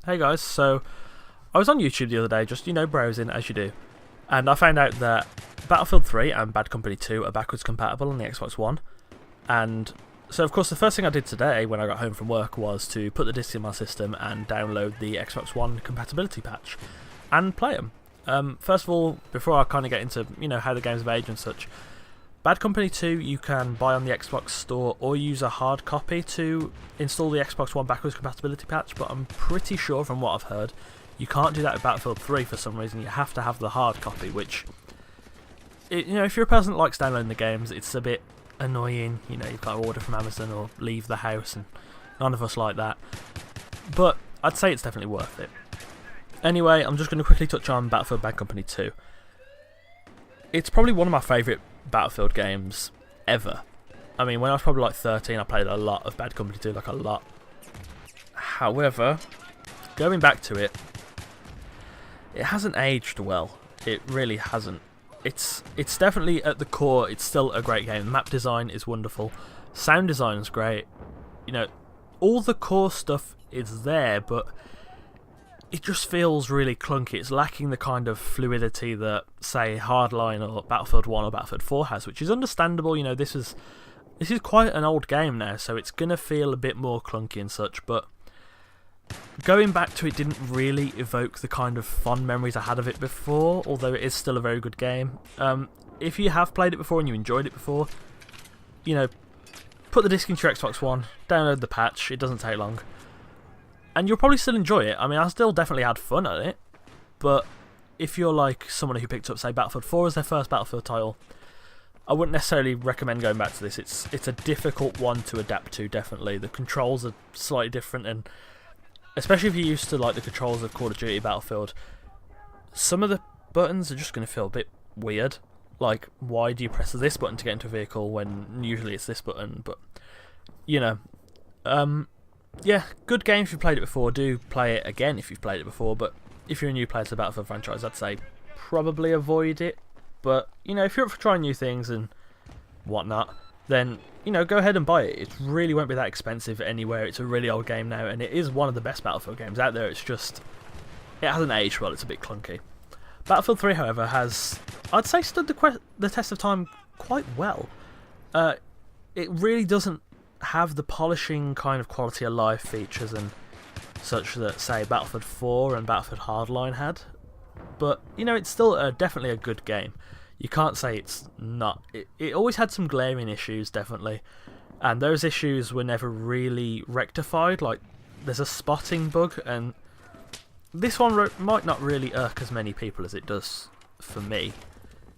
Hey guys, so I was on YouTube the other day, just, browsing as you do, and I found out that Battlefield 3 and Bad Company 2 are backwards compatible on the Xbox One. And so, of course, the first thing I did today when I got home from work was to put the disc in my system and download the Xbox One compatibility patch and play them. First of all, before I kind of get into, how the games have aged and such, Bad Company 2 you can buy on the Xbox store or use a hard copy to install the Xbox One backwards compatibility patch, but I'm pretty sure from what I've heard you can't do that with Battlefield 3 for some reason. You have to have the hard copy, which, if you're a person that likes downloading the games, it's a bit annoying. You've got to order from Amazon or leave the house, and none of us like that. But I'd say it's definitely worth it. Anyway, I'm just going to quickly touch on Battlefield Bad Company 2. It's probably one of my favourite Battlefield games ever. I mean, when I was probably like 13, I played a lot of Bad Company 2, like a lot. However, going back to it, it hasn't aged well. It really hasn't. It's definitely at the core, it's still a great game. Map design is wonderful. Sound design is great. All the core stuff is there, but it just feels really clunky. It's lacking the kind of fluidity that, say, Hardline or Battlefield 1 or Battlefield 4 has, which is understandable. This is quite an old game now, so it's going to feel a bit more clunky and such, but going back to it didn't really evoke the kind of fond memories I had of it before, although it is still a very good game. If you have played it before and you enjoyed it before, put the disc into your Xbox One, download the patch, it doesn't take long, and you'll probably still enjoy it. I mean, I still definitely had fun at it, but if you're like someone who picked up, say, Battlefield 4 as their first Battlefield title, I wouldn't necessarily recommend going back to this. It's a difficult one to adapt to, definitely. The controls are slightly different, and especially if you're used to like the controls of Call of Duty Battlefield, some of the buttons are just going to feel a bit weird. Like, why do you press this button to get into a vehicle when usually it's this button? But, yeah, good game if you've played it before. Do play it again if you've played it before, but if you're a new player to the Battlefield franchise, I'd say probably avoid it. But, if you're up for trying new things and whatnot, then, go ahead and buy it. It really won't be that expensive anywhere. It's a really old game now, and it is one of the best Battlefield games out there. It hasn't aged well, it's a bit clunky. Battlefield 3, however, has, I'd say, stood the test of time quite well. It really doesn't have the polishing kind of quality of life features and such that, say, Battlefield 4 and Battlefield Hardline had. But, it's still definitely a good game. You can't say it's not. It always had some glaring issues, definitely. And those issues were never really rectified. Like, there's a spotting bug, and this one might not really irk as many people as it does for me.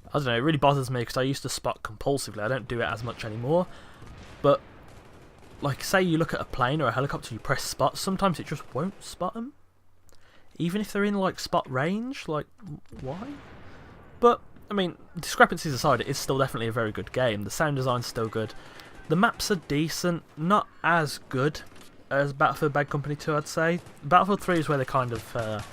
I don't know, it really bothers me because I used to spot compulsively. I don't do it as much anymore. But, like, say you look at a plane or a helicopter, you press spot, sometimes it just won't spot them. Even if they're in, like, spot range. Like, why? But, I mean, discrepancies aside, it is still definitely a very good game. The sound design's still good. The maps are decent, not as good as Battlefield Bad Company 2, I'd say. Battlefield 3 is where they kind of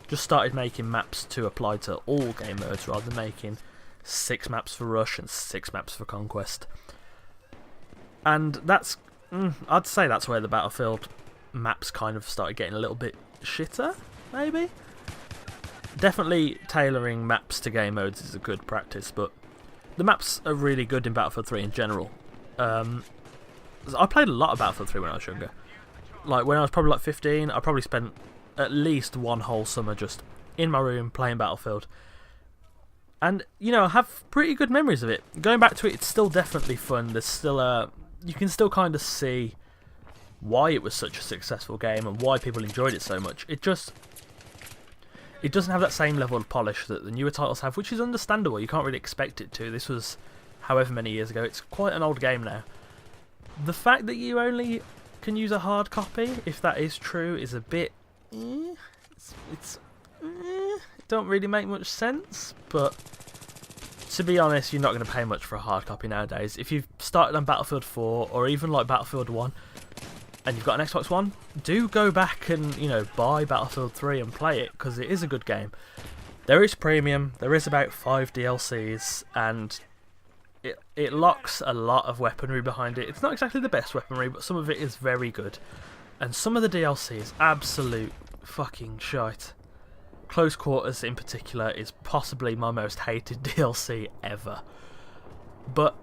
just started making maps to apply to all game modes rather than making 6 maps for Rush and 6 maps for Conquest. And that's, I'd say that's where the Battlefield maps kind of started getting a little bit shitter, maybe? Definitely tailoring maps to game modes is a good practice, but the maps are really good in Battlefield 3 in general. I played a lot of Battlefield 3 when I was younger. Like, when I was probably like 15, I probably spent at least one whole summer just in my room playing Battlefield. And, I have pretty good memories of it. Going back to it, it's still definitely fun. There's still you can still kind of see why it was such a successful game and why people enjoyed it so much. It doesn't have that same level of polish that the newer titles have, which is understandable. You can't really expect it to. This was however many years ago. It's quite an old game now. The fact that you only can use a hard copy, if that is true, is a bit... It don't really make much sense, but to be honest, you're not going to pay much for a hard copy nowadays. If you've started on Battlefield 4 or even like Battlefield 1 and you've got an Xbox One, do go back and, buy Battlefield 3 and play it, because it is a good game. There is premium, there is about 5 DLCs, and it locks a lot of weaponry behind it. It's not exactly the best weaponry, but some of it is very good. And some of the DLC is absolute fucking shite. Close Quarters in particular is possibly my most hated DLC ever. But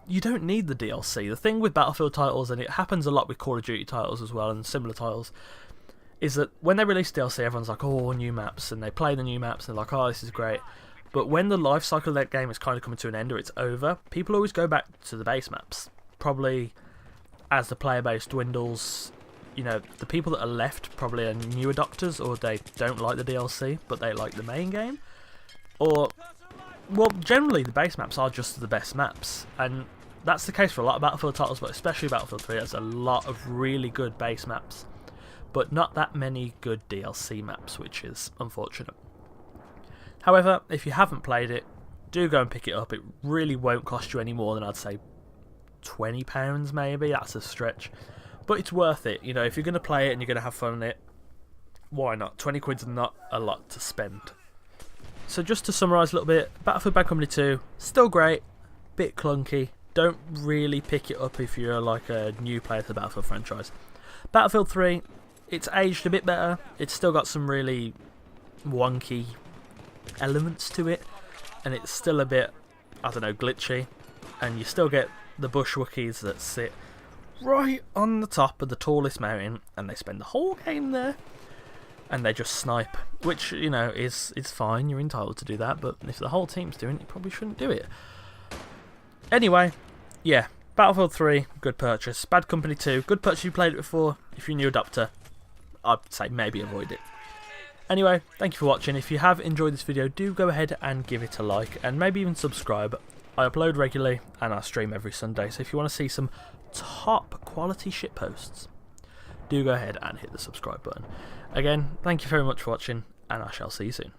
you don't need the DLC. The thing with Battlefield titles, and it happens a lot with Call of Duty titles as well and similar titles, is that when they release DLC, everyone's like, oh, new maps, and they play the new maps and they're like, oh, this is great. But when the life cycle of that game is kind of coming to an end or it's over, people always go back to the base maps. Probably as the player base dwindles, you know, the people that are left probably are new adopters, or they don't like the DLC but they like the main game. Or, well, generally the base maps are just the best maps, and that's the case for a lot of Battlefield titles, but especially Battlefield 3. There's a lot of really good base maps, but not that many good DLC maps, which is unfortunate. However, if you haven't played it, do go and pick it up. It really won't cost you any more than, I'd say, £20 maybe. That's a stretch, but it's worth it. You know, if you're going to play it and you're going to have fun in it, why not? 20 quid's not a lot to spend. So just to summarise a little bit, Battlefield Bad Company 2, still great, bit clunky. Don't really pick it up if you're like a new player to the Battlefield franchise. Battlefield 3, it's aged a bit better. It's still got some really wonky elements to it, and it's still a bit, I don't know, glitchy, and you still get the bush Wookiees that sit right on the top of the tallest mountain, and they spend the whole game there, and they just snipe, which, you know, is fine. You're entitled to do that, but if the whole team's doing it, you probably shouldn't do it. Anyway, yeah, Battlefield 3, good purchase. Bad Company 2, good purchase if you played it before. If you're a new adopter, I'd say maybe avoid it. Anyway, thank you for watching. If you have enjoyed this video, do go ahead and give it a like, and maybe even subscribe. I upload regularly, and I stream every Sunday, so if you want to see some top quality shitposts, do go ahead and hit the subscribe button. Again, thank you very much for watching, and I shall see you soon.